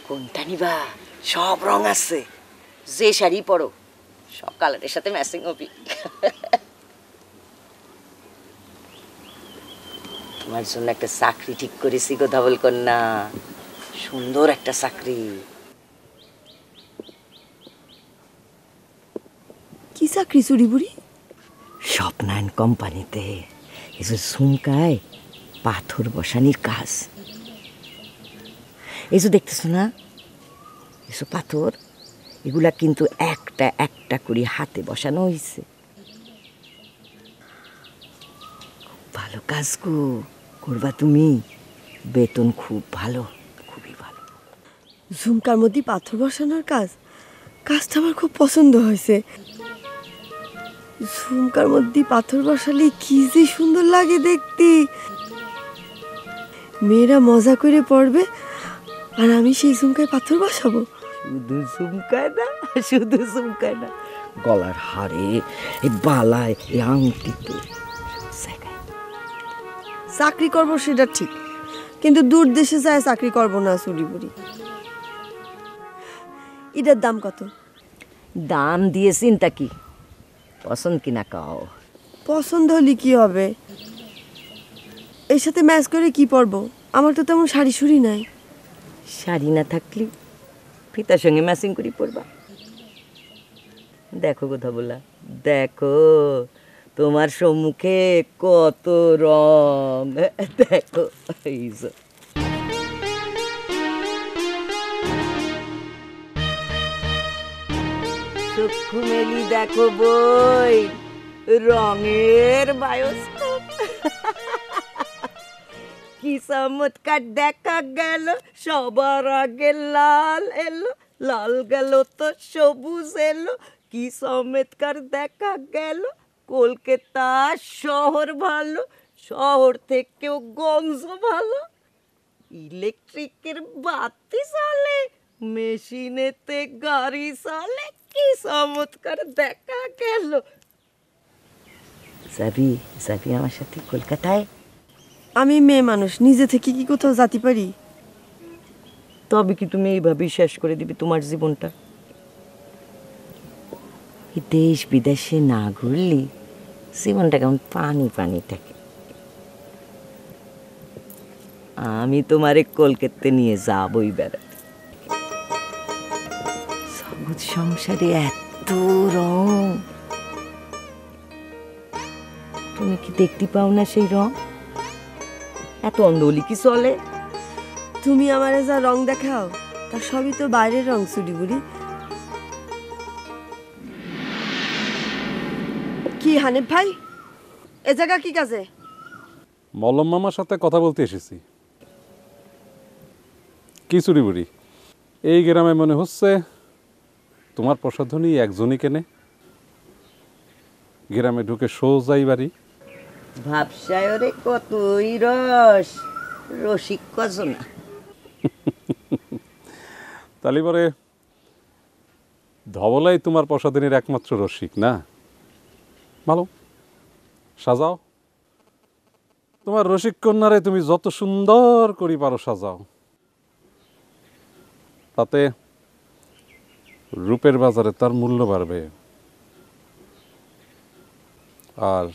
কোনটা নিবা? সব রং আছে, যে শাড়ি পরো সব কালারের সাথে ম্যাচিং হবে। তোমার জন্য একটা চাকরি ঠিক করেছি গো ধবল কন্যা, সুন্দর একটা চাকরি। কি চাকরি চুরি বুড়ি? স্বপ্নায়ন কোম্পানিতে এই যে ঝুমকায় পাথর বসানির কাজ। এই যে দেখতেছ না এসব পাথর, এগুলা কিন্তু একটা একটা করে হাতে বসানো হয়েছে। ভালো কাজ গো, করবা তুমি, বেতন খুব ভালো, খুবই ভালো। ঝুমকার মধ্যে পাথর বসানোর কাজ, কাজটা আমার খুব পছন্দ হয়েছে। ঝুমকার মধ্যে পাথর বসালে কি যে সুন্দর লাগে দেখতে। মেয়েরা মজা করে পড়বে আর আমি সেই ঝুমকায় পাথর বসাবো। শুধু ঝুমকায় না, শুধু ঝুমকায় না, গলার হারে, এই বালায়, এই আংটিতে, চাকরি করবো সেটা ঠিক, কিন্তু দূর দেশে যায় চাকরি করবো না চুরি বুড়ি। এটার দাম কত? দাম দিয়ে চিন্তা কি, পছন্দ কিনা কাও। পছন্দ হলে কি হবে? এর সাথে ম্যাচ করে কি পরবো? আমার তো তেমন শাড়ি শুড়ি নাই। শাড়ি না থাকলে ফিতার সঙ্গে ম্যাচিং করে পরবা। দেখো কথা বলা, দেখো তোমার সম্মুখে কত রং, দেখো এই যে চক্ষু মেলি দেখো বই, রঙের বায়োস্কোপ। কি চমৎকার দেখা গেল, সবার আগে লাল এলো, লাল গেল তো সবুজ এলো। কি চমৎকার দেখা গেল, কলকাতা শহর ভালো, শহর থেকেও গঞ্জ ভালো। ইলেকট্রিকের বাতি চলে, মেশিনেতে গাড়ি চলে, কি চমৎকার দেখা গেল। যাবি যাবি আমার সাথে কলকাতায়? আমি মেয়ে মানুষ, নিজে থেকে কি কোথাও যেতে পারি? তবে কি তুমি এইভাবেই শেষ করে দিবে তোমার জীবনটা? দেশ বিদেশে না ঘুরলি জীবনটা কেমন পানি পানি থাকে। আমি তোমারে কলকাতাতে নিয়ে যাবই বেড়াতে। সবুজ সংসারে এত রং, তুমি কি দেখতে পাও না সেই রং? এত অন্ধলি কি চলে? তুমি আমারে যা রং দেখাও তার সবই তো বাইরের রং চুরি বুড়ি। কি হানিফ ভাই, এ জায়গা কি কাজে? মলম মামার সাথে কথা বলতে এসেছি। কি চুরি বুড়ি, এই গ্রামে মনে হচ্ছে তোমার প্রসাধনী একজনই কেনে। গ্রামে ঢুকে সোজাই বাড়ি। ভাবসায়রে কতই রস, রসিক কজনা। তালি পরে ধবলাই তোমার প্রসাধনীর একমাত্র রসিক না? ভালো, সাজাও তোমার রসিক কন্যারে, তুমি যত সুন্দর করি পারো সাজাও। তাতে রূপের বাজারে তার মূল্য বাড়বে, আর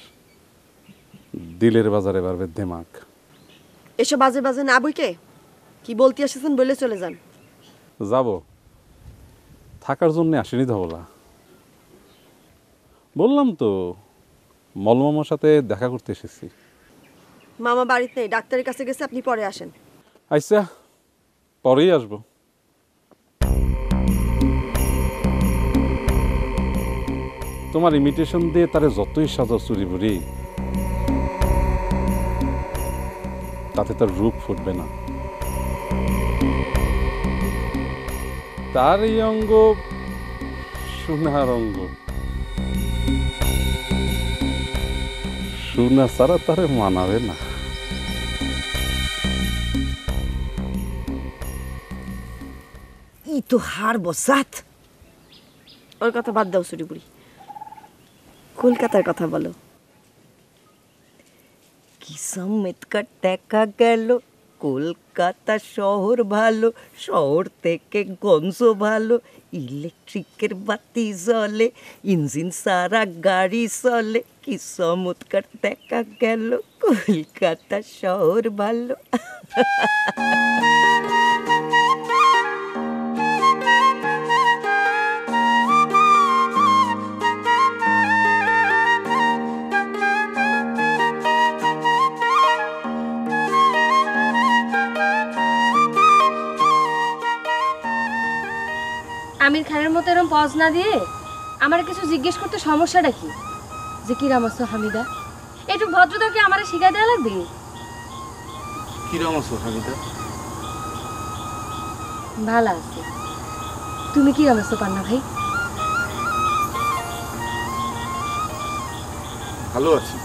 দিলের বাজারে বাড়বে দেমাগ। এসব বাজে বাজে না বইকে কি বলতে এসেছেন বলে চলে যান। যাব, থাকার জন্য আসেনি ধবলা। বললাম তো মলমামার সাথে দেখা করতে এসেছি। মামা বাড়িতে নেই, ডাক্তারের কাছে গেছে, আপনি পরে আসেন। আচ্ছা, পরেই আসবো। তোমার ইমিটেশন দিয়ে তারে যতই সাজাও চুরি বুড়ি, তাতে তার রূপ ফুটবে না। তার এই অঙ্গ সোনার অঙ্গ, সোনা ছাড়া তারে মানাবে না। ই তো হার বসাত। ওর কথা বাদ দাও চুরি বুড়ি, কলকাতার কথা বলো। কি চমৎকার দেখা গেল, কলকাতা শহর ভালো, শহর থেকে গঞ্জ ভালো, ইলেকট্রিকের বাতি জ্বলে, ইঞ্জিন সারা গাড়ি চলে, কি চমৎকার দেখা গেল, কলকাতা শহর ভালো। আমির খানের মতো এরকম পজ না দিয়ে আমার কিছু জিজ্ঞেস করতে সমস্যাটা কি? যে কিরাম আছো হামিদা, একটু ভদ্রতা কি আমার শিখাই দেওয়া লাগবে? কিরাম আছো হামিদা? ভালো আছে। তুমি কিরাম আছো পান্না ভাই? ভালো আছি,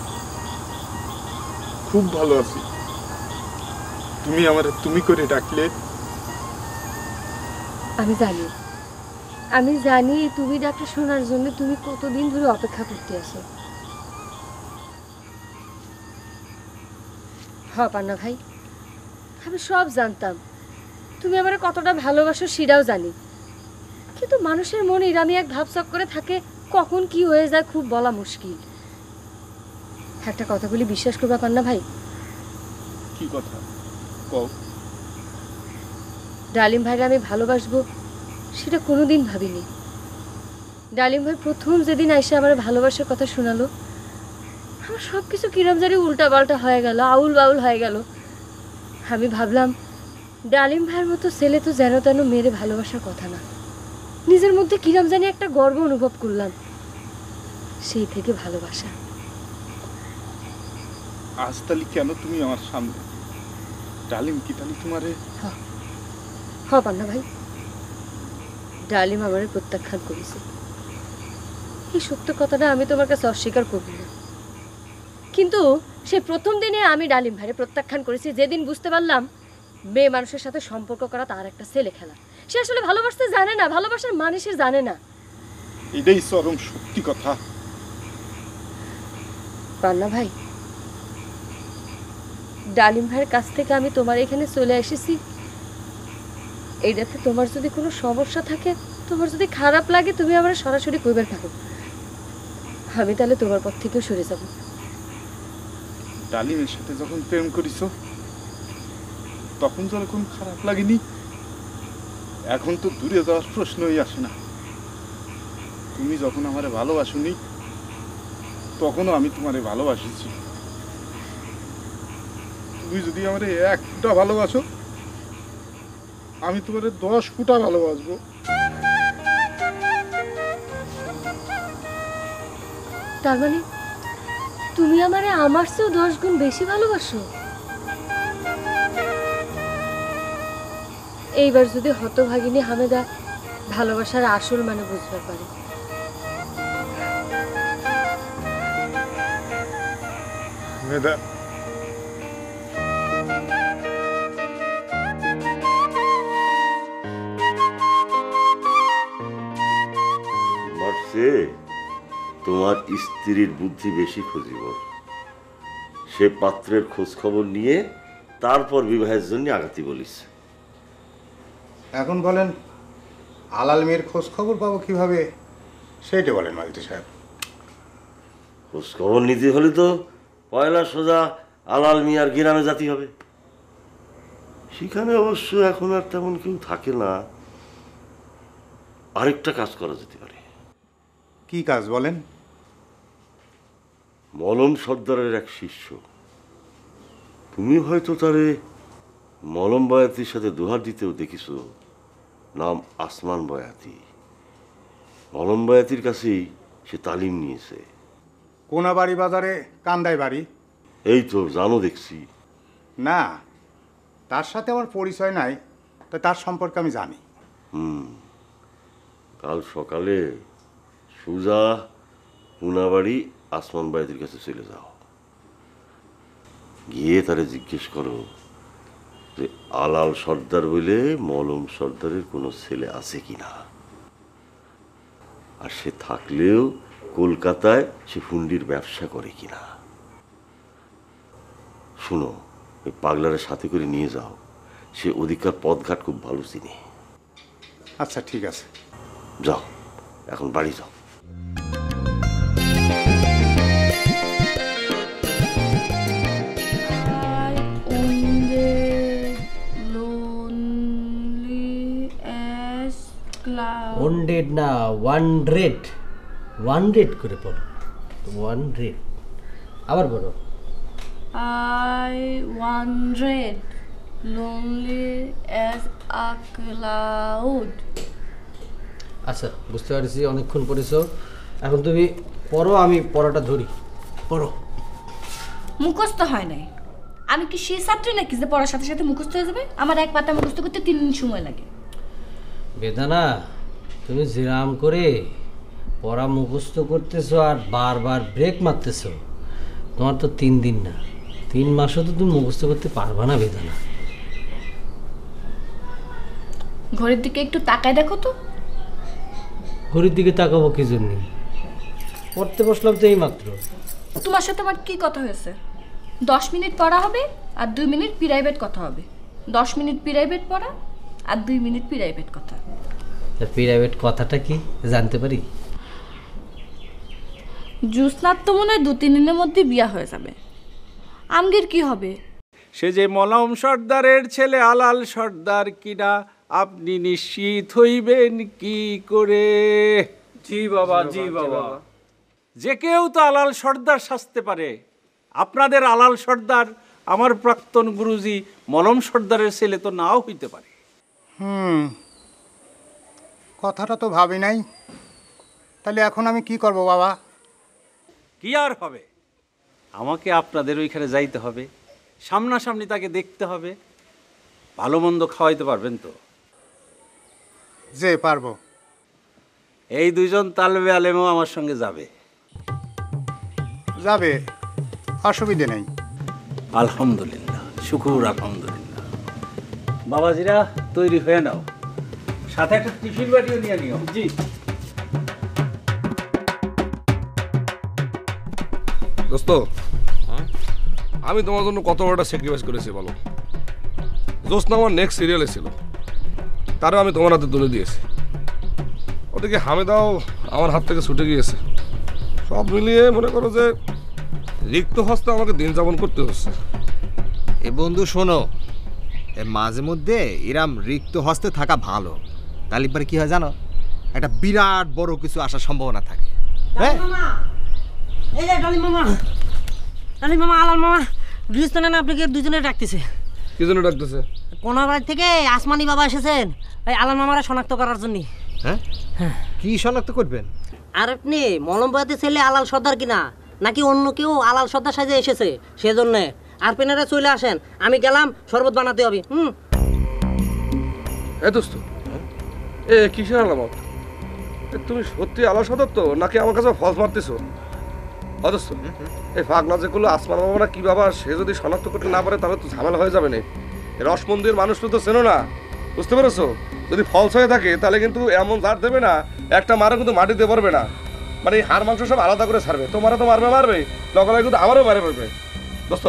খুব ভালো আছি। তুমি আমার তুমি করে ডাকলে। আমি জানি তুমি ডাক্তার শোনার জন্য তুমি কতদিন ধরে অপেক্ষা করতে আসো। হ্যাঁ পান্না ভাই, আমি সব জানতাম তুমি আমার কতটা ভালোবাসো সেটাও জানি, কিন্তু মানুষের মনে ইরামি এক ভাব চক্করে থাকে, কখন কি হয়ে যায় খুব বলা মুশকিল। একটা কথা বলি, বিশ্বাস করবা পান্না ভাই? কি কথা কও? ডালিম ভাইরা আমি ভালোবাসবো সেটা কোনোদিন ভাবিনি। ডালিম ভাই প্রথম যেদিন আইসা আমার ভালোবাসার কথা শোনালো, আমার সব কিছু কিরম জানি উল্টা পাল্টা হয়ে গেল, আউল বাউল হয়ে গেল। আমি ভাবলাম ডালিম ভাইয়ের মতো ছেলে তো যেন তেন মেরে ভালোবাসার কথা না। নিজের মধ্যে কিরম জানি একটা গর্ব অনুভব করলাম, সেই থেকে ভালোবাসা। আজ তালি কেন তুমি আমার সামনে? ডালিম কি তালি তোমারে? হ পান্না ভাই, ডালিম আমারে প্রত্যাখ্যান করেছে। এই সত্য কথাটা আমি তোমার কাছে অস্বীকার করব না, কিন্তু সেই প্রথম দিনে আমি ডালিম ভাইরে প্রত্যাখ্যান করেছি যেদিন বুঝতে পারলাম মেয়ে মানুষের সাথে সম্পর্ক করা তার একটা ছেলে খেলা। সে আসলে ভালোবাসতে জানে না, ভালোবাসার মানে সে জানে না। এটাই চরম সত্যি কথা। পান্না ভাই, ডালিম ভাইয়ের কাছ থেকে আমি তোমার এখানে চলে এসেছি, এইটাতে তোমার যদি কোনো সমস্যা থাকে, তোমার যদি খারাপ লাগে, তুমি আমার সরাসরি কইবার থাকো, আমি তাহলে তোমার পথ থেকেও সরে যাব। ডালিমের সাথে যখন প্রেম করিস তখন যখন খারাপ লাগেনি, এখন তো দূরে যাওয়ার প্রশ্নই আসে না। তুমি যখন আমারে ভালোবাসুনি তখনও আমি তোমারে ভালোবাসিছি। তুমি যদি আমারে 1 ফুটা ভালোবাসো, আমি তোমারে 10 ফুটা ভালোবাসবো। তার মানে তুমি আমারে আমার চেয়েও 10 গুণ বেশি ভালোবাসো? এইবার যদি হতভাগিনী হামেদা ভালোবাসার আসল মানে বুঝতে পারে। মেদা, তোমার স্ত্রীর বুদ্ধি বেশি খুঁজিব। সে পাত্রের খোঁজ খবর নিয়ে তারপর বিবাহের জন্য আগাতি বলিস। এখন বলেন আলাল মেয়ের খোঁজ খবর পাবো কিভাবে, সেইটা বলেন মালিক সাহেব। খোঁজ খবর নিতে হলে তো পয়লা সোজা আলাল মিয়ার গ্রামে জাতি হবে। সেখানে অবশ্য এখন আর তেমন কেউ থাকে না। আরেকটা কাজ করা যেতে পারে। কি কাজ বলেন? মলম সর্দারের এক শিষ্য, তুমি হয়তো তারে মলম বয়াতির সাথে দোহার দিতেও দেখিস। নাম আসমান বয়াতি। মলম বয়াতির কাছেই সে তালিম নিয়েছে। কোনাবাড়ি বাজারে কান্দাই বাড়ি। এই তো জানো দেখছি। না, তার সাথে আমার পরিচয় নাই, তো তার সম্পর্কে আমি জানি। কাল সকালে সুজা কোনাবাড়ি আসমান বয়াতির কাছে চলে যাও, গিয়ে তারে জিজ্ঞেস করো যে আলাল সর্দার বলে মলম সর্দারের কোনো ছেলে আছে কিনা, আর সে থাকলেও কলকাতায় সে হুন্ডির ব্যবসা করে কিনা। শুনো, ওই পাগলারের সাথে করে নিয়ে যাও, সে ওদিককার পথঘাট খুব ভালো চিনি। আচ্ছা ঠিক আছে, যাও, এখন বাড়ি যাও। ওয়ান্ডেড না, 100 100 করে পড়ো, 100 আবার বলো। I wondered, lonely as a cloud. আচ্ছা, বুঝতে পারছি, অনেকক্ষণ পড়েছো, এখন তুমি পড়ো, আমি পড়াটা ধরি, পড়ো। মুখস্থ হয় নাই। আমি কি সেই ছাত্রী নাকি যে পড়ার সাথে সাথে মুখস্থ হয়ে যাবে? আমার এক পাতা মুখস্থ করতে 3 দিন সময় লাগে। বেদানা, তুমি জিরাম করে পড়া মুখস্থ করতেছো আর বারবার ব্রেক মারতেছো, তোমার তো 3 দিন না 3 মাসও তো তুমি মুখস্থ করতে পারবা না বেদানা। ঘরের দিকে একটু তাকায় দেখো তো। ঘড়ির দিকে তাকাবো কি জন্য? পড়তে বসলাম তো এই মাত্র। তোমার সাথে আমার কি কথা হয়েছে? 10 মিনিট পড়া হবে আর 2 মিনিট প্রাইভেট কথা হবে। 10 মিনিট প্রাইভেট পড়া আর 2 মিনিট প্রাইভেট কথা। প্রাইভেট কথাটা কি জানতে পারি? জুসনার তো মনে হয় 2-3 দিনের মধ্যে বিয়া হয়ে যাবে। আমগের কি হবে? সে যে মলম সর্দারের ছেলে আলাল সর্দার কিনা আপনি নিশ্চিত হইবেন কি করে? জি বাবা, জি বাবা। যে কেউ তো আলাল সর্দার সাজতে পারে। আপনাদের আলাল সর্দার আমার প্রাক্তন গুরুজি মলম সর্দারের ছেলে তো নাও হইতে পারে। কথাটা তো ভাবি নাই। তাহলে এখন আমি কি করব বাবা? কি আর হবে, আমাকে আপনাদের ওইখানে যাইতে হবে, সামনাসামনি তাকে দেখতে হবে। ভালো মন্দ খাওয়াইতে পারবেন তো? যে পারবো। এই 2 জন তালবে আলেমও আমার সঙ্গে যাবে। যাবে, অসুবিধে নেই। আলহামদুলিল্লাহ, শুকুর আলহামদুলিল্লাহ। বাবাজিরা তৈরি হয়ে নাও, সাথে একটা টিফিন বাটিও নিয়ে নিও। জি। দোস্ত, আমি তোমার জন্য কত বড়টা স্যাক্রিফাইস করেছি বলো। জোসনা আমার নেক্সট সিরিয়ালে ছিল, তারও আমি তোমার হাতে তুলে দিয়েছি। ওদিকে হামেদাও আমার হাত থেকে ছুটে গিয়েছে। সব মিলিয়ে মনে করো যে রিক্ত হস্তে আমাকে দিন যাপন করতে হচ্ছে। এ বন্ধু শোনো, মাঝে মধ্যে এরাম রিক্ত হস্তে থাকা ভালো। তাহলে পরে কি হয় জানো, একটা বিরাট বড় কিছু আসার সম্ভাবনা থাকে। হ্যাঁ, এই যে ডালিম মামা, ডালিম মামা, আলাল মামা, গৃহস্থানে না আপনাকে 2 জনে ডাকতেছে। কি জন্য ডাকতেছে? কোনার বাড়ি থেকে আসমানি বাবা এসেছেন এই আলাল মামারা শনাক্ত করার জন্য। হ্যাঁ, কি শনাক্ত করবেন? আর আপনি মলমবাদী ছেলে আলাল সর্দার কিনা নাকি অন্য কেউ আলাল সর্দার সাজে এসেছে সেজন্য আর পেনারা চলে আসেন, আমি গেলাম, শরবত বানাতে হবে। এ দোস্ত, এ কিসের আলামত? তুমি সত্যি আলাল সদর তো নাকি আমার কাছে ফলস মারতেছো? অদস্ত, এই ফাগলা যেগুলো আসমান বাবা না কি বাবা, সে যদি শনাক্ত করতে না পারে তাহলে তো ঝামেলা হয়ে যাবে না। রসমন্দির মানুষটা তো চেনো না, বুঝতে পেরেছো? যদি ফলস হয়ে থাকে তাহলে কিন্তু এমন ঝাড় দেবে না, একটা মারও কিন্তু মাটিতে পারবে না, মানে হাড় মাংস সব আলাদা করে ছাড়বে। তোমারও তো মারবে মারবে, লগালে কিন্তু আমারও মারে পারবে। দোস্ত,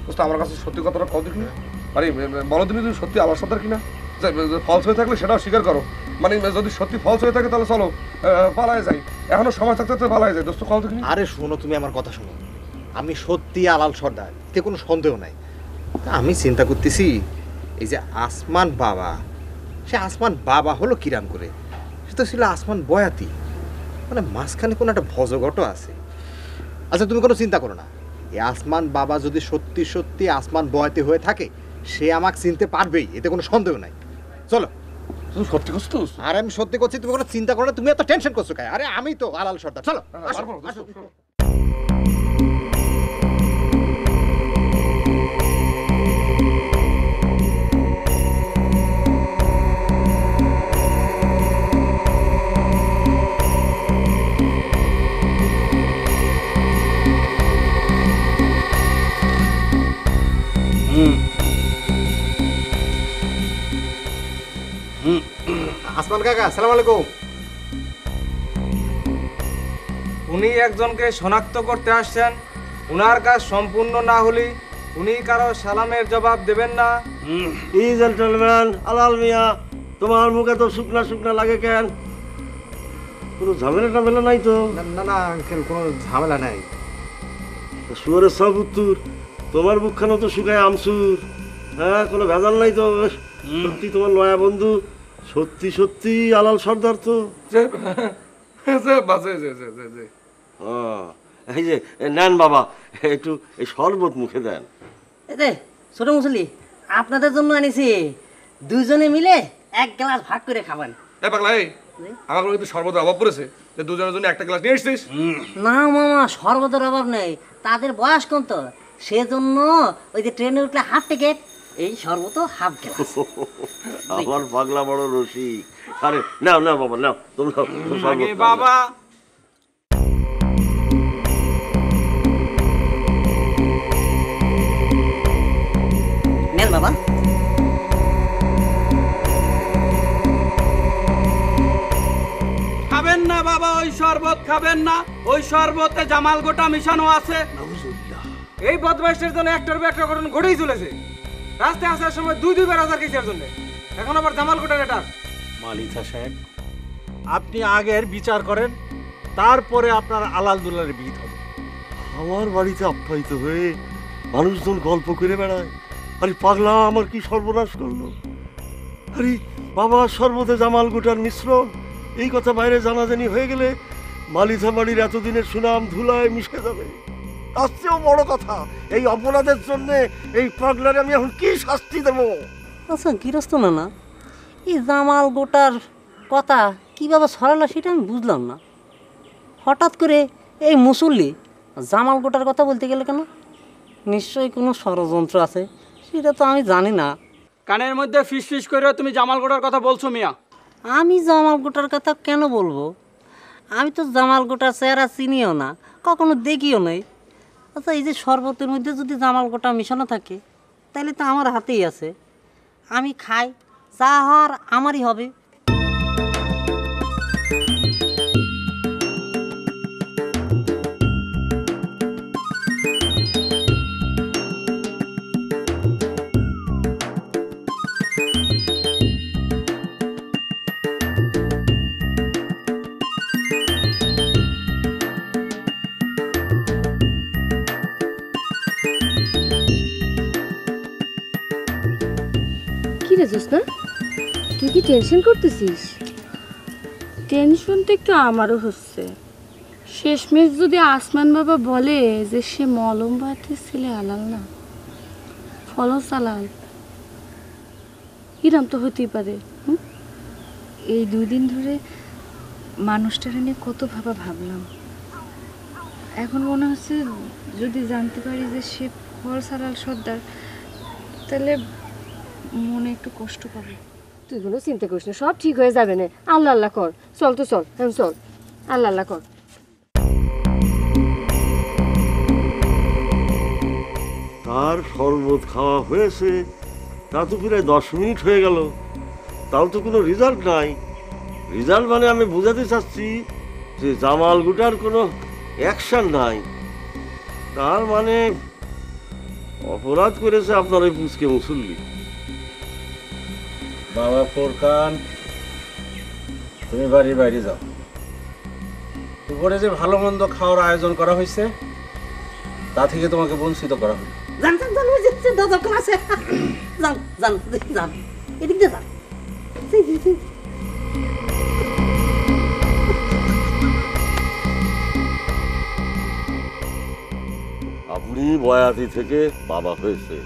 দোস্ত, আমার কাছে সত্যি কথাটা কও দেখি, মানে বলো তুমি সত্যি আমার সর্দার কিনা? ফলস হয়ে থাকলে সেটাও স্বীকার করো। মানে যদি সত্যি ফলস হয়ে থাকে তাহলে চলো পালায় যাই, এখনো সময় থাকতে থাকতে পালায় যায়। দোস্ত কও দেখি। আরে শোনো, তুমি আমার কথা শোনো, আমি সত্যি আলাল সর্দার, এতে কোনো সন্দেহ নাই। আমি চিন্তা করতেছি, এই যে আসমান বাবা, সে আসমান বাবা হলো কিরাম করে? সে তো ছিল আসমান বয়াতি, মানে মাঝখানে কোনো একটা ভজঘট আছে। আচ্ছা তুমি কোনো চিন্তা করো না, এই আসমান বাবা যদি সত্যি সত্যি আসমান বয়াতি হয়ে থাকে, সে আমাকে চিনতে পারবেই, এতে কোনো সন্দেহ নাই। চলো। তুমি সত্যি করছো? আরে আমি সত্যি করছি, তুমি কোনো চিন্তা করো না। তুমি এত টেনশন করছো কেন? আরে আমি তো আলাল সর্দার। চলো, আসো। আসমান কাকা, আসসালামু আলাইকুম। উনি একজনকে শনাক্ত করতে আসছেন, উনার কাজ সম্পূর্ণ না হলে উনি কারো সালামের জবাব দেবেন না। এই জেন্টলম্যান আলাল মিয়া, তোমার মুখে তো শুকনা শুকনা লাগে কেন? কোনো ঝামেলা টামেলা নাই তো? না না আঙ্কেল, কোনো ঝামেলা নাই। শুয়ারের সব উত্তর, তোমার মুখখানা তো শুকায় আমসুর। হ্যাঁ, কোনো ভেজাল নাই তো? সত্যি তোমার নয়া বন্ধু সত্যি সত্যি আলাল সর্দার তো? এই যে নেন বাবা, একটু এই শরবত মুখে দেন। এতে ছোট মুসলি, আপনাদের জন্য আনিছি, দুইজনে মিলে এক গ্লাস ভাগ করে খাবেন। পাগলা, এই আমার কিন্তু শরবতের অভাব পড়েছে, যে দুজনের জন্য একটা গ্লাস নিয়ে এসছিস। না মামা, শরবতের অভাব নেই, তাদের বয়স কম তো, সেজন্য ওই যে ট্রেনে উঠলে হাফ টিকেট, এই শরবত হাফ গ্লাস। আমার পাগলা বড় রসিক। আরে নাও নাও বাবা, নাও তোমরা বাবা। নেন বাবা। খাবেন না বাবা, ওই শরবত খাবেন না, ওই শরবতে জামাল গোটা মিশানো আছে। এই বদমাইশের জন্য একটার পর একটা ঘটনা ঘটেই চলেছে। রাস্তায় আসার সময় দুইবার আজার খেয়েছে জন্য, এখন আবার জামাল কোটার এটা। মালিথা সাহেব, আপনি আগের বিচার করেন, তারপরে আপনার আলাল দুলালের বিহিত হবে। আমার বাড়িতে আপ্যায়িত হয়ে মানুষজন গল্প করে বেড়ায়। আরে পাগলা আমার কি সর্বনাশ করলো! আরে বাবা শরবতে জামাল গোটার মিশ্রণ, এই কথা বাইরে জানাজানি হয়ে গেলে মালিথা বাড়ির এতদিনের সুনাম ধুলায় মিশে যাবে। তার চেয়েও বড় কথা, এই অপরাধের জন্য এই পাগলারে আমি এখন কি শাস্তি দেব? আচ্ছা গৃহস্থ না, এই জামাল গোটার কথা কীভাবে ছড়ালো সেটা আমি বুঝলাম না। হঠাৎ করে এই মুসল্লি জামাল গোটার কথা বলতে গেলে কেন? নিশ্চয়ই কোনো ষড়যন্ত্র আছে, সেটা তো আমি জানি না। কানের মধ্যে ফিস ফিস করে তুমি জামাল গোটার কথা বলছো মিয়া? আমি জামাল গোটার কথা কেন বলবো? আমি তো জামাল গোটার চেহারা চিনিও না, কখনো দেখিও নাই। আচ্ছা এই যে শরবতের মধ্যে যদি জামাল গোটা মিশানো থাকে, তাহলে তো আমার হাতেই আছে, আমি খাই, যা হওয়ার আমারই হবে। না তুই কি টেনশন করতেছিস? টেনশন তো একটু আমারও হচ্ছে। শেষমেশ যদি আসমান বাবা বলে যে সে মলম বাতের ছেলে আলাল না, ফলস আলাল, এরম তো হতেই পারে। এই 2 দিন ধরে মানুষটার নিয়ে কত ভাবলাম, এখন মনে হচ্ছে যদি জানতে পারি যে সে ফলস আলাল সর্দার, তাহলে মনে একটু কষ্ট পাবে। তুই কোনো চিন্তা করিস না, সব ঠিক হয়ে যাবে না। আল্লাহ আল্লাহ কর, চল তো চল, চল, আল্লাহ আল্লাহ কর। তার শরবত খাওয়া হয়েছে, তা তো প্রায় 10 মিনিট হয়ে গেল, তাও তো কোনো রেজাল্ট নাই। রেজাল্ট মানে আমি বোঝাতে চাচ্ছি যে জামাল গোটার কোনো অ্যাকশন নাই, তার মানে অপরাধ করেছে আপনার ওই পুচকে মুসল্লি। বাবা ফোরকান, তুমি বাড়ির বাইরে যাও। দুপুরে যে ভালো মন্দ খাওয়ার আয়োজন করা হয়েছে, তা থেকে তোমাকে বঞ্চিত করা হলো। জান জান জান, ওই যে দরকার আছে, জান জান জান, এদিক দিয়ে যান। আপনি বয়াতি থেকে বাবা হয়েছে,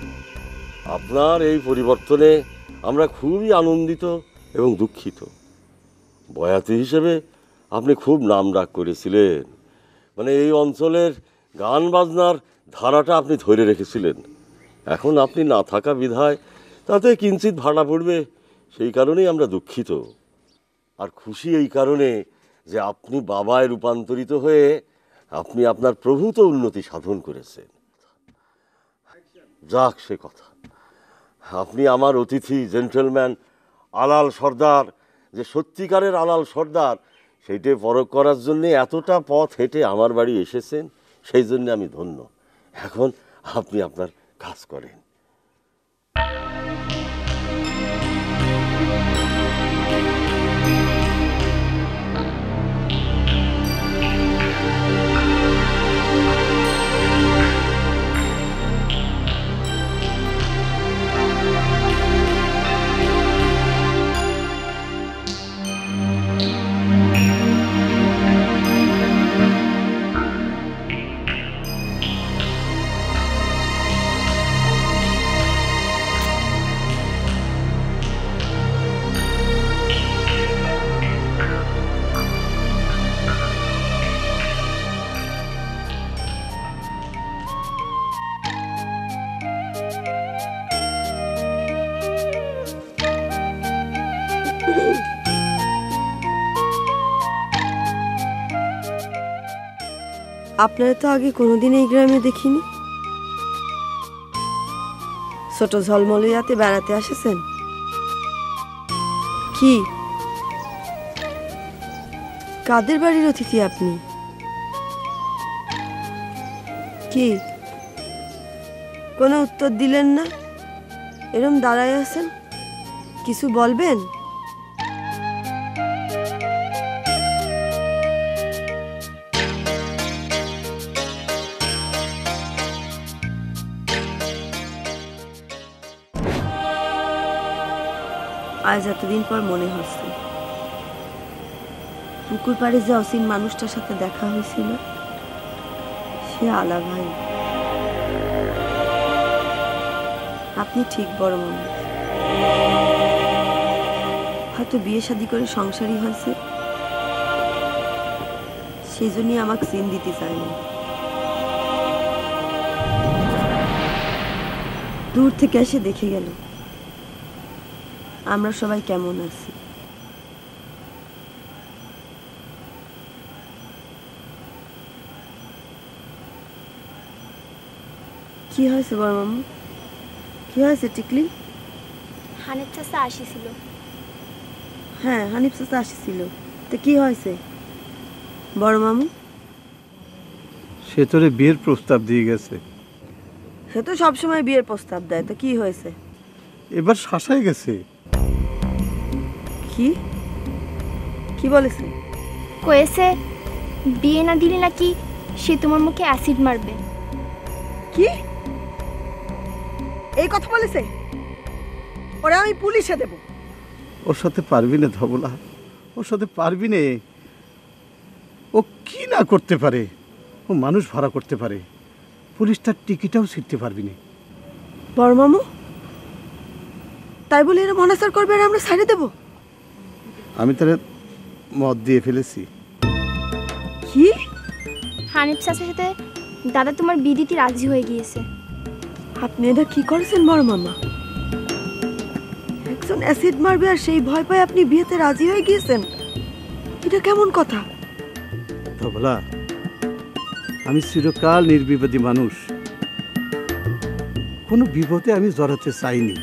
আপনার এই পরিবর্তনে আমরা খুবই আনন্দিত এবং দুঃখিত। বয়াতি হিসেবে আপনি খুব নামডাক করেছিলেন, মানে এই অঞ্চলের গান বাজনার ধারাটা আপনি ধরে রেখেছিলেন। এখন আপনি না থাকা বিধায় তাতে কিঞ্চিত ভাড়া পড়বে, সেই কারণেই আমরা দুঃখিত। আর খুশি এই কারণে যে আপনি বাবায় রূপান্তরিত হয়ে আপনি আপনার প্রভূত উন্নতি সাধন করেছেন। যাক সে কথা, আপনি আমার অতিথি জেন্টলম্যান আলাল সর্দার, যে সত্যিকারের আলাল সর্দার, সেইটে পরখ করার জন্যে এতটা পথ হেঁটে আমার বাড়ি এসেছেন, সেই জন্য আমি ধন্য। এখন আপনি আপনার কাজ করেন। আপনারা তো আগে কোনোদিন এই গ্রামে দেখিনি। ছোট ঝলমলিয়াতে বেড়াতে আসেছেন কি? কাদের বাড়ির অতিথি আপনি? কি কোনো উত্তর দিলেন না? এরম দাঁড়ায় আছেন, কিছু বলবেন? আজ এতদিন পর মনে হচ্ছে পুকুর পাড়ে যে অসীম মানুষটার সাথে দেখা হয়েছিল সে আলা ভাই। আপনি ঠিক বড় মানুষ, হয়তো বিয়ে শাদী করে সংসারী হয়েছে, সেই জন্যই আমাকে চিন দিতে চায়নি। দূর থেকে এসে দেখে গেল আমরা সবাই কেমন আছি। কি হয়েছে বড় মামু? কি হয়েছে টিকলি? হানিফ চাচা আসিছিল। হ্যাঁ, হানিফ চাচা আসিছিল, তো কি হয়েছে বড় মামু? সে তোরে বিয়ের প্রস্তাব দিয়ে গেছে। সে তো সবসময় বিয়ের প্রস্তাব দেয়, তো কি হয়েছে? এবার শাসায় গেছে। কি কি বলেছে? কয়েছে বিয়ে না দিলে নাকি সে তোমার মুখে অ্যাসিড মারবে। কি এই কথা বলেছে? ওরে আমি পুলিশে দেব। ওর সাথে পারবি না ধবলা, ওর সাথে পারবি না। ও কি না করতে পারে, ও মানুষ ভাড়া করতে পারে, পুলিশ তার টিকিটাও ছিঁড়তে পারবি না। বড় মামু তাই বলে এরা মনাচার করবে আর আমরা ছাড়ে দেব? আমি তাহলে মদ দিয়ে ফেলেছি। কি? হানিফ চাচার সাথে দাদা তোমার বিয়ে দিতে রাজি হয়ে গিয়েছে। আপনি এটা কি করেছেন বড় মামা? একজন অ্যাসিড মারবে আর সেই ভয় পায় আপনি বিয়েতে রাজি হয়ে গিয়েছেন? এটা কেমন কথা? ধবলা, আমি চিরকাল নির্বিবাদী মানুষ, কোনো বিপদে আমি জড়াতে চাইনি।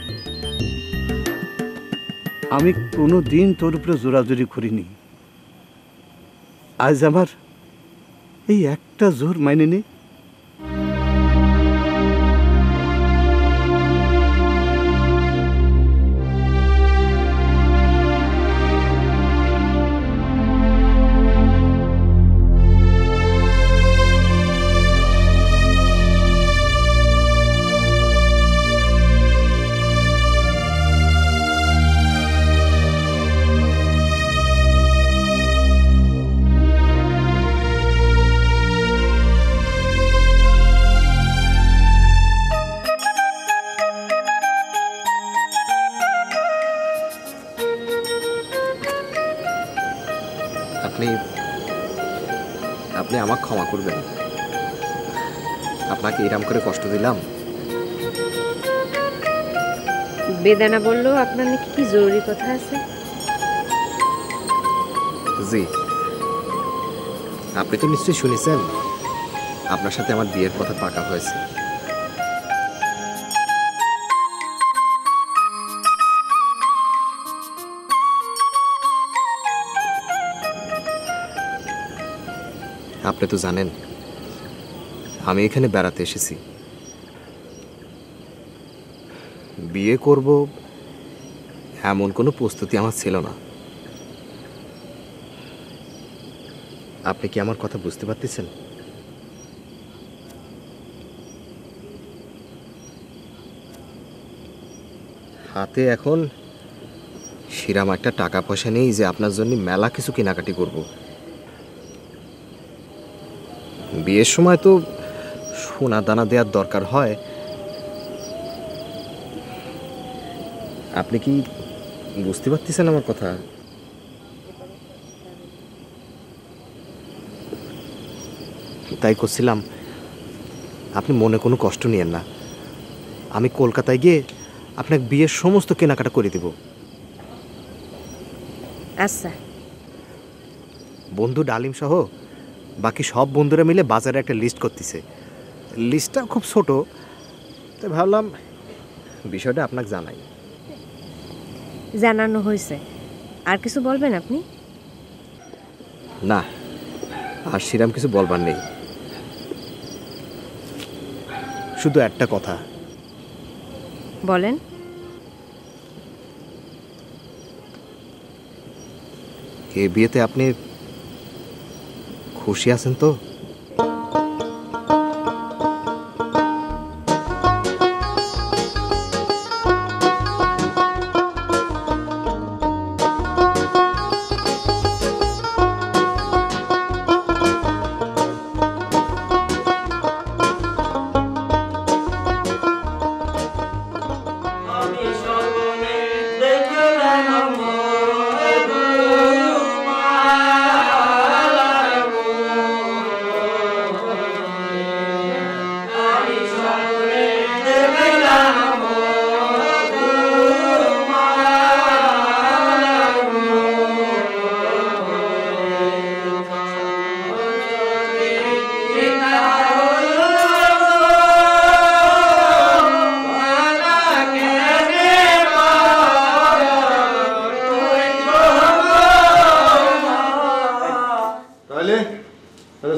আমি কোনো দিন তোর উপরে জোরাজোরি করিনি। আজ আমার এই একটা জোর মাইনে নে। আপনি আমাকে ক্ষমা করবেন, আপনাকে এরম করে কষ্ট দিলাম। বেদানা বললো আপনার নাকি কি জরুরি কথা আছে? জি, আপনি তো নিশ্চয়ই শুনেছেন আপনার সাথে আমার বিয়ের কথা পাকা হয়েছে। আপনি তো জানেন আমি এখানে বেড়াতে এসেছি, বিয়ে করব এমন কোনো প্রস্তুতি আমার ছিল না। আপনি কি আমার কথা বুঝতে পারতেছেন? হাতে এখন সেরকম একটা টাকা পয়সা নেই যে আপনার জন্য মেলা কিছু কেনাকাটি করব। বিয়ের সময় তো সোনা দানা দেওয়ার দরকার হয়। আপনি কি বুঝতে পারতেছেন আমার কথা? তাই করছিলাম, আপনি মনে কোনো কষ্ট নিয়েন না। আমি কলকাতায় গিয়ে আপনাকে বিয়ের সমস্ত কেনাকাটা করে দেব। আচ্ছা। বন্ধু ডালিম সহ বাকি সব বন্ধুরা মিলে বাজারে একটা লিস্ট করতেছে। লিস্টটা খুব ছোট, তাই ভাবলাম বিষয়টা আপনাকে জানাই। জানানো হয়েছে, আর কিছু বলবেন আপনি? না, আর সেরকম কিছু বলবার নেই। শুধু একটা কথা। বলেন। এই বিয়েতে আপনি খুশি আছেন তো?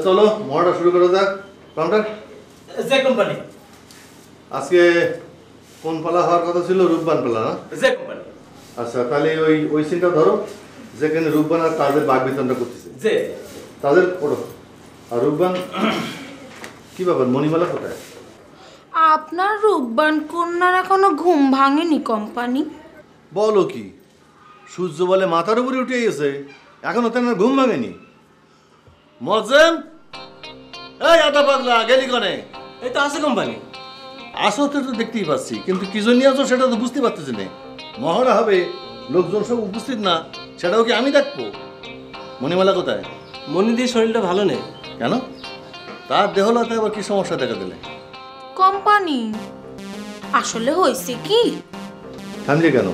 চলো মহড়া শুরু করা যাক। কাউন্টার যে কোম্পানি আজকে কোন পালা হওয়ার কথা ছিল? রূপবান পালা না? যে কোম্পানি। আচ্ছা, তাহলে ওই সিনটা ধরো যেখানে রূপবান আর তাদের বাঘ বিতরণটা করতেছে। যে তাদের ওঠো। আর রূপবান কি ব্যাপার, মণিমালা কোথায়? আপনার রূপবান কন্যার এখনো ঘুম ভাঙেনি কোম্পানি? বলো কি, সূর্য বলে মাথার উপরে উঠে গেছে, এখনো তেনার ঘুম ভাঙেনি? মজেম, এই আটা পাগলা গেলি কনে? এই তো আছে কোম্পানি। আসো তো দেখতেই পাচ্ছি, কিন্তু কি জন্য আছো সেটা তো বুঝতে পারতেছি না। মহড়া হবে, লোকজন সব উপস্থিত না, সেটাও কি আমি দেখবো? মণিমালা কোথায়? মণিদির শরীরটা ভালো নেই। কেন? তার দেহলাতে আবার কি সমস্যা দেখা দিলে? কোম্পানি আসলে হয়েছে কি? থামলে কেন?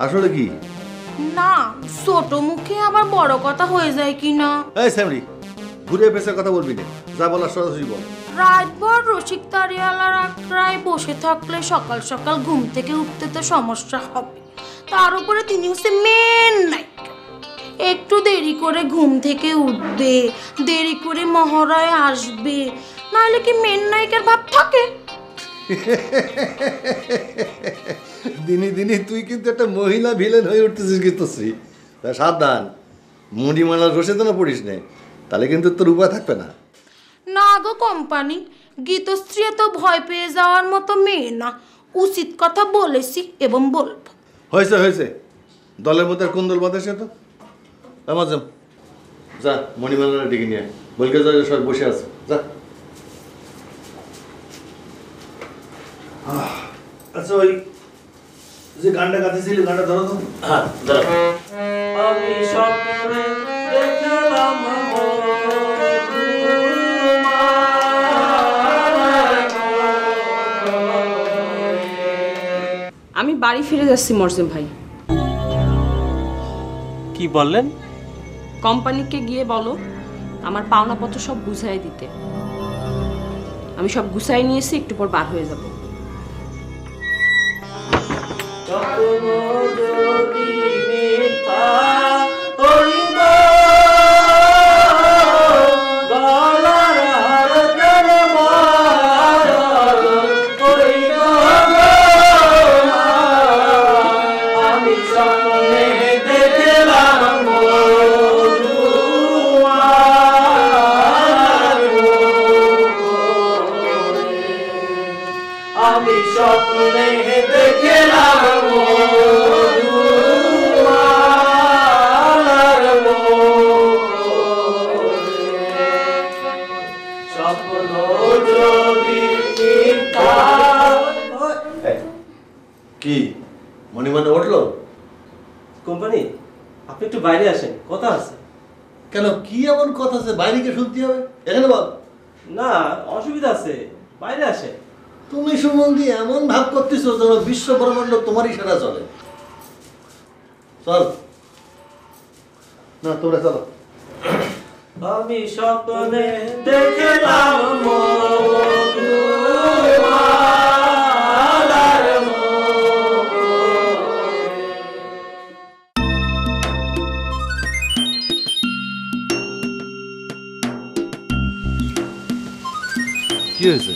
আসলে কি? না, ছোট মুখে আবার বড় কথা হয়ে যায় কি না? এই স্যামরি, ঘুরে পেছার কথা বলবি না, যা বলার সরাসরি বল। রাতভর রসিক তারিয়ালার আঁকড়ায় বসে থাকলে সকাল সকাল ঘুম থেকে উঠতে তো সমস্যা হবে। তার উপরে তিনি হচ্ছে মেন নায়িকা। একটু দেরি করে ঘুম থেকে উঠবে, দেরি করে মহড়ায় আসবে, নাহলে কি মেন নায়িকার ভাব থাকে? দিনে দিনে তুই কিন্তু একটা মহিলা ভিলেন হয়ে উঠতেছিস কিন্তু। সাবধান, মণিমালার রসে তো না পড়িস নে, তাহলে কিন্তু তোর উপায় থাকবে না। না গো কোম্পানি, গীতশ্রী তো ভয় পেয়ে যাওয়ার মতো মেয়ে না। উচিত কথা বলেছি এবং বলবো। হয়েছে হয়েছে, দলের মধ্যে আর কোন দল বাঁধেছে তো? আমাজন যা, মণিমালার ডেকে নিয়ে বলকে যা, সব বসে আছে, যা। আচ্ছা, ওই যে গানটা গাইতেছিল, গানটা ধরো তো। হ্যাঁ ধরো। আমি স্বপ্নে দেখলাম আমি বাড়ি ফিরে যাচ্ছি মরজেম ভাই। কি বললেন? কোম্পানিকে গিয়ে বলো আমার পাওনাপত্র সব গুছাই দিতে। আমি সব গুছাই নিয়েছি, একটু পর বার হয়ে যাব। বাইরে আসেন, কথা আছে। কেন, কি এমন কথা আছে বাইরে গিয়ে শুনতে হবে? এখানে বল। না, অসুবিধা আছে, বাইরে আসে। তুমি সুমন্দি এমন ভাব করতেছো যেন বিশ্ব ব্রহ্মাণ্ড তোমার ইশারা চলে। চল না, তোমরা চলো। আমি স্বপ্নে দেখলাম কি হয়েছে?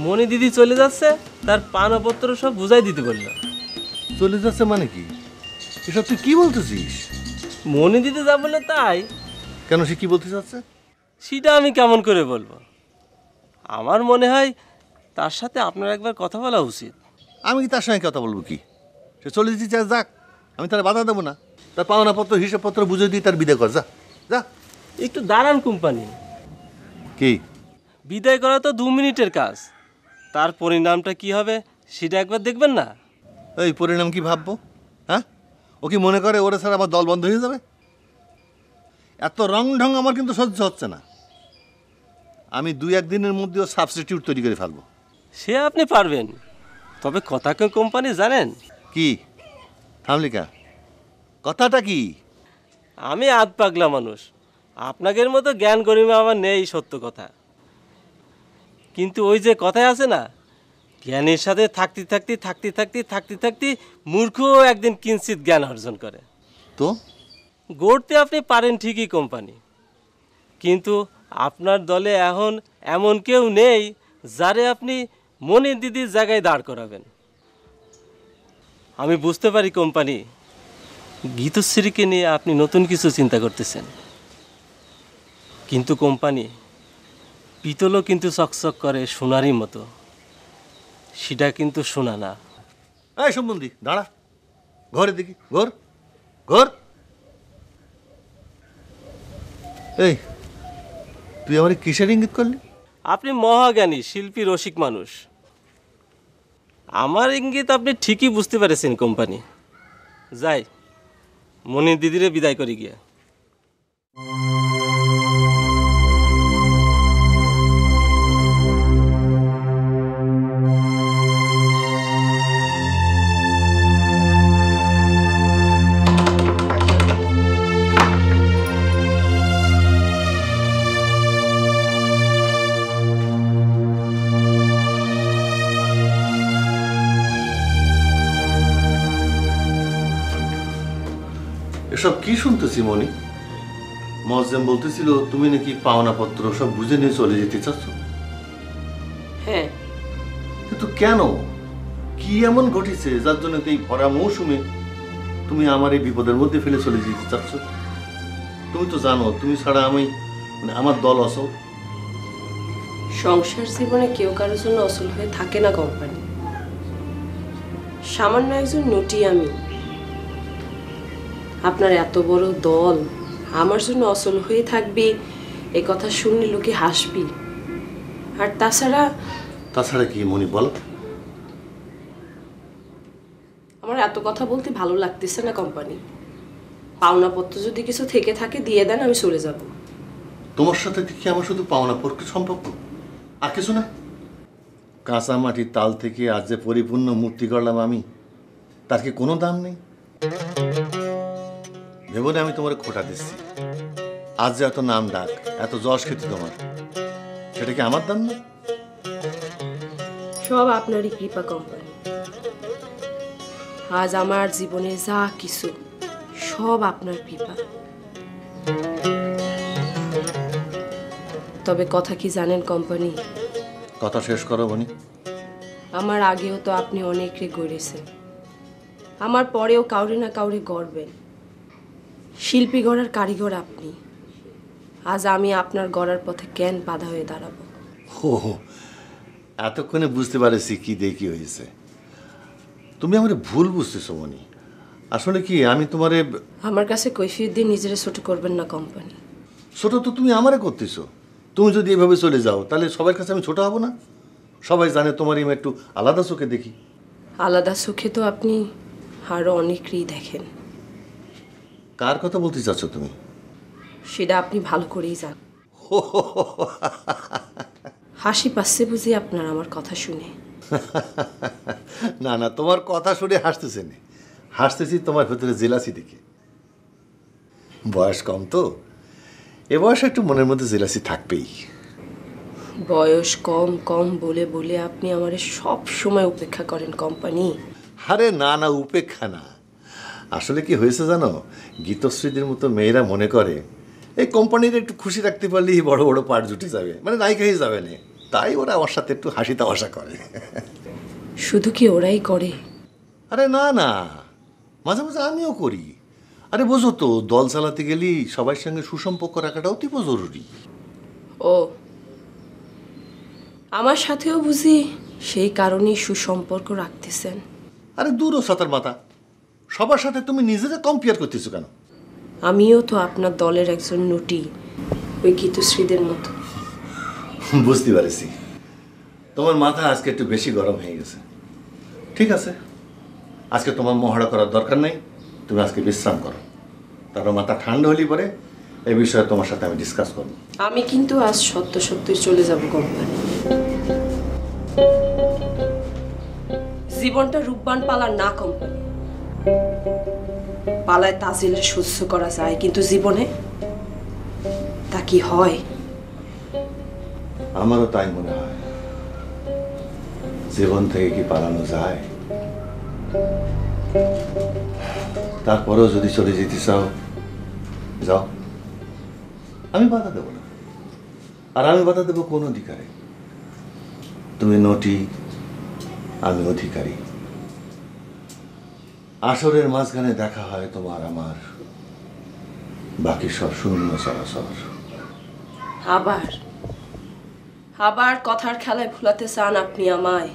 মনি দিদি চলে যাচ্ছে, তার পানপত্র সব বুঝাই দিতে বলল। চলে যাচ্ছে মানে কি? এসব তুই কি বলতেছিস? মনি দিদি যা বললো তাই। কেন, সে কি বলতে চাচ্ছে? সেটা আমি কেমন করে বলবো? আমার মনে হয় তার সাথে আপনার একবার কথা বলা উচিত। আমি কি তার সঙ্গে কথা বলবো? কি, সে চলে যেতে চায়, যাক, আমি তার বাধা দেবো না। তার পাওনাপত্র হিসাবপত্র বুঝে দিয়ে তার বিদায় কর, যা যা। একটু দাঁড়ান কোম্পানি। কি বিদায় করা তো 2 মিনিটের কাজ, তার পরিণামটা কি হবে সেটা একবার দেখবেন না? এই পরিণাম কি ভাববো? হ্যাঁ, ও কি মনে করে ওরা ছাড়া আমার দল বন্ধ হয়ে যাবে? এত রং ঢং আমার কিন্তু সহ্য হচ্ছে না। আমি 2-1 দিনের মধ্যে ও সাবস্টিটিউট তৈরি করে ফেলবো। সে আপনি পারবেন, তবে কথা কেউ কোম্পানি জানেন কি? থামলিকা, কথাটা কি? আমি আধ পাগলা মানুষ, আপনাদের মতো জ্ঞান গরিমা আমার নেই, সত্য কথা। কিন্তু ওই যে কথায় আছে না, জ্ঞানের সাথে থাকতে থাকতে থাকতে থাকতে থাকতে থাকতে মূর্খও একদিন কিঞ্চিত জ্ঞান অর্জন করে। তো গড়তে আপনি পারেন ঠিকই কোম্পানি, কিন্তু আপনার দলে এখন এমন কেউ নেই যারে আপনি মনির দিদির জায়গায় দাঁড় করাবেন। আমি বুঝতে পারি কোম্পানি, গীতশ্রীকে নিয়ে আপনি নতুন কিছু চিন্তা করতেছেন, কিন্তু কোম্পানি পিতলও কিন্তু চকচক করে সোনারই মতো, সেটা কিন্তু সোনা না। এই সম্বন্ধী, দাঁড়া, ঘরে দেখি, ঘর ঘর। এই তুই আমার কিসের ইঙ্গিত করলি? আপনি মহাজ্ঞানী, শিল্পী, রসিক মানুষ। আমার ইঙ্গিত আপনি ঠিকই বুঝতে পেরেছেন কোম্পানি। যাই, মনির দিদিরে বিদায় করি গিয়া। এসব কি শুনতেছি মনি? মজেম বলতেছিল তুমি নাকি পাওনাপত্র সব বুঝে নিয়ে চলে যেতে চাচ্ছ। হ্যাঁ, কিন্তু কেন, কি এমন ঘটেছে যার জন্য এই ভরা মৌসুমে তুমি আমার এই বিপদের মধ্যে ফেলে চলে যেতে চাচ্ছ? তুমি তো জানো তুমি ছাড়া আমি, মানে আমার দল অসল। সংসার জীবনে কেউ কারোর জন্য অসল হয়ে থাকে না কোম্পানি। সামান্য একজন নটি আমি, আপনার এত বড় দল আমার জন্য অসল হয়ে থাকবে এ কথা শুনলে লোকে হাসবি। আর তাছাড়া কি মনি বল? আমার এত কথা বলতে ভালো লাগতেছে না কোম্পানি। পাওনাপত্র যদি কিছু থেকে থাকে দিয়ে দেন, আমি চলে যাব। তোমার সাথে কি আমার শুধু পাওনাপত্র সম্পর্ক, আর কিছু না? কাঁচা মাটির তাল থেকে আজ যে পরিপূর্ণ মূর্তি করলাম আমি, তার কি কোনো দাম নেই? ভেবনে আমি তোমার খোটা দিচ্ছি, আজ যে এত নাম ডাক, এত যশ খ্যাতি তোমার, সেটা কি আমার দাম না? সব আপনারই কৃপা কোম্পানি। আজ আমার জীবনে যা কিছু সব আপনার কৃপা। তবে কথা কি জানেন কোম্পানি? কথা শেষ করো বনি। আমার আগেও তো আপনি অনেকরে গড়েছেন, আমার পরেও কাউরে না কাউরে গড়বেন। শিল্পী গড়ার কারিগর আপনি, আজ আমি আপনার গড়ার পথে কেন বাধা হয়ে দাঁড়াবো? ও, এতক্ষণে বুঝতে পারছি কি দেখি হয়েছে। তুমি আমার ভুল বুঝতেছো মনি। আসলে কি আমি তোমারে, আমার কাছে কৈফিয়ত দিয়ে নিজেরা ছোট করবেন না কোম্পানি। ছোট তো তুমি আমারে করতেছো। তুমি যদি এভাবে চলে যাও তাহলে সবার কাছে আমি ছোট হব না? সবাই জানে তোমার আমি একটু আলাদা চোখে দেখি। আলাদা চোখে তো আপনি আরো অনেকেরই দেখেন। কার কথা বলতে চাচ্ছ তুমি? সেটা আপনি ভালো করেই জান। হাসি পাচ্ছে বুঝি আপনার আমার কথা শুনে? না না, তোমার কথা শুনে হাসতেছি না, হাসতেছি তোমার ভেতরে জেলাসি দেখে। বয়স কম তো, এ বয়সে একটু মনের মধ্যে জেলাসি থাকবেই। বয়স কম কম বলে বলে আপনি আমারে সব সময় উপেক্ষা করেন কোম্পানি। আরে না না, উপেক্ষা না। আসলে কি হয়েছে জানো, গীতশ্রীদের মতো মেয়েরা মনে করে এই কোম্পানির একটু খুশি রাখতে পারলেই বড় বড় পার্ট জুটে যাবে, মানে নায়িকা হয়ে যাবে না। তাই ওরা আমার সাথে একটু হাসি তামাশা করে। শুধু কি ওরাই করে? আরে না না, মাঝে মাঝে আমিও করি। আরে বোঝো তো, দল চালাতে গেলেই সবার সঙ্গে সুসম্পর্ক রাখাটা অতীব জরুরি। ও, আমার সাথেও বুঝি সেই কারণেই সুসম্পর্ক রাখতেছেন? আরে দূর ও সাতার মাথা, সবার সাথে তুমি নিজেরা কম্পেয়ার করতেছো কেন? আমিও তো আপনার দলের একজন নটি, ওই গীতশ্রীদের মতো। বুঝতে পারছি, তোমার মাথা আজকে একটু বেশি গরম হয়ে গেছে। ঠিক আছে, আজকে তোমার মহড়া করার দরকার নেই, তুমি আজকে বিশ্রাম করো। তারপর মাথা ঠান্ডা হলে পরে এই বিষয়ে তোমার সাথে আমি ডিসকাস করবো। আমি কিন্তু আজ সত্য সত্যই চলে যাব কোম্পানি। জীবনটা রূপবান পালার না কোম্পানি। পালায় তাজিলের সহ্য করা যায়, কিন্তু জীবনে তা কি হয়? আমারও তাই মনে হয়, জীবন থেকে কি পালানো যায়? তারপরেও যদি চলে যেতে চাও, যাও, আমি বাধা দেব না। আর আমি বাধা দেবো কোন অধিকারে? তুমি নটি, আমি অধিকারী। আসরের মাঝখানে দেখা হয় তোমার আমার, বাকি সব শূন্য চলাচল। আবার আবার কথার খেলায় ভুলাতে চান আপনি আমায়?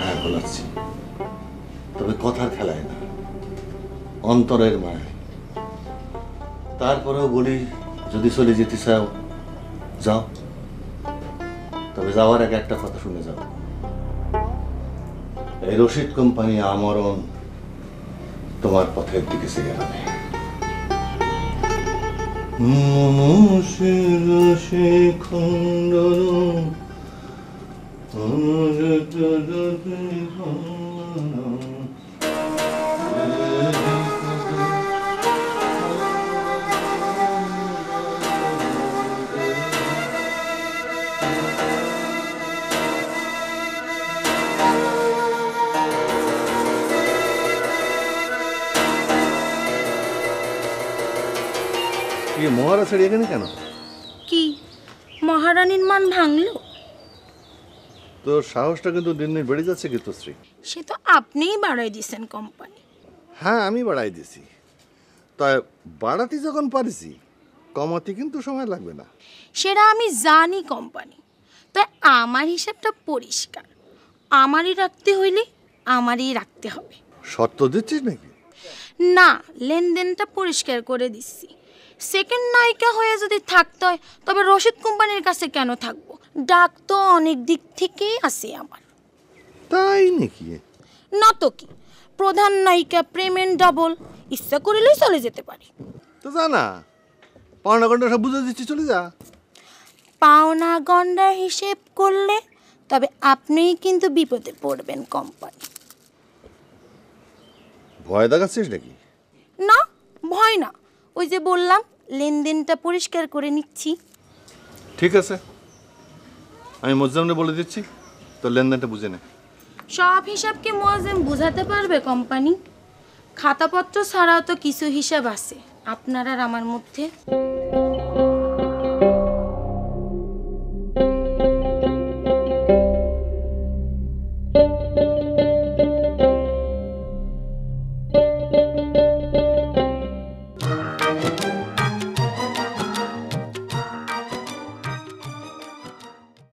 হ্যাঁ, ভুলাচ্ছি, তবে কথার খেলায় না, অন্তরের মায়। তারপরেও বলি, যদি চলে যেতে চাও যাও, তবে যাওয়ার আগে একটা কথা শুনে যাও। এই রশিদ কোম্পানি আমরণ তোমার পথের দিকে চেয়ে যাবে। মহারাজ এখানে কেন? কি মহারানীর মান ভাঙলো? তোর সাহসটা কিন্তু দিন দিন বেড়ে যাচ্ছে গীতশ্রী। সে তো আপনিই বাড়াই দিয়েছেন কোম্পানি। হ্যাঁ, আমি বাড়াই দিছি, তাই বাড়াতে যখন পারিছি কমাতে কিন্তু সময় লাগবে না। সেটা আমি জানি কোম্পানি, তাই আমার হিসাবটা পরিষ্কার। আমারই রাখতে হইলে আমারই রাখতে হবে। শর্ত দিচ্ছিস নাকি? না, লেনদেনটা পরিষ্কার করে দিচ্ছি। সেকেন্ড নায়িকা হয়ে যদি থাকতে হয় তবে রশিদ কোম্পানির কাছে কেন থাকবো? ডাক তো অনেক দিক থেকেই আসে আমার। তাই নাকি? না তো কি, প্রধান নায়িকা পেমেন্ট ডাবল, ইচ্ছা করলেই চলে যেতে পারি। তো জানা পাওনা গন্ডা সব বুঝে দিচ্ছি, চলে যা। পাওনা গন্ডার হিসেব করলে তবে আপনিই কিন্তু বিপদে পড়বেন কোম্পানি। ভয় দেখাচ্ছিস নাকি? না, ভয় না, ওই যে বললাম লেনদেনটা পরিষ্কার করে নিচ্ছি। ঠিক আছে, আমি মোজাম্মেলকে বলে দিচ্ছি, তো লেনদেনটা বুঝে নে। সব হিসাব কি মোয়াজ্জেম বুঝাতে পারবে কোম্পানি? খাতাপত্র ছাড়াও তো কিছু হিসাব আছে আপনার আর আমার মধ্যে।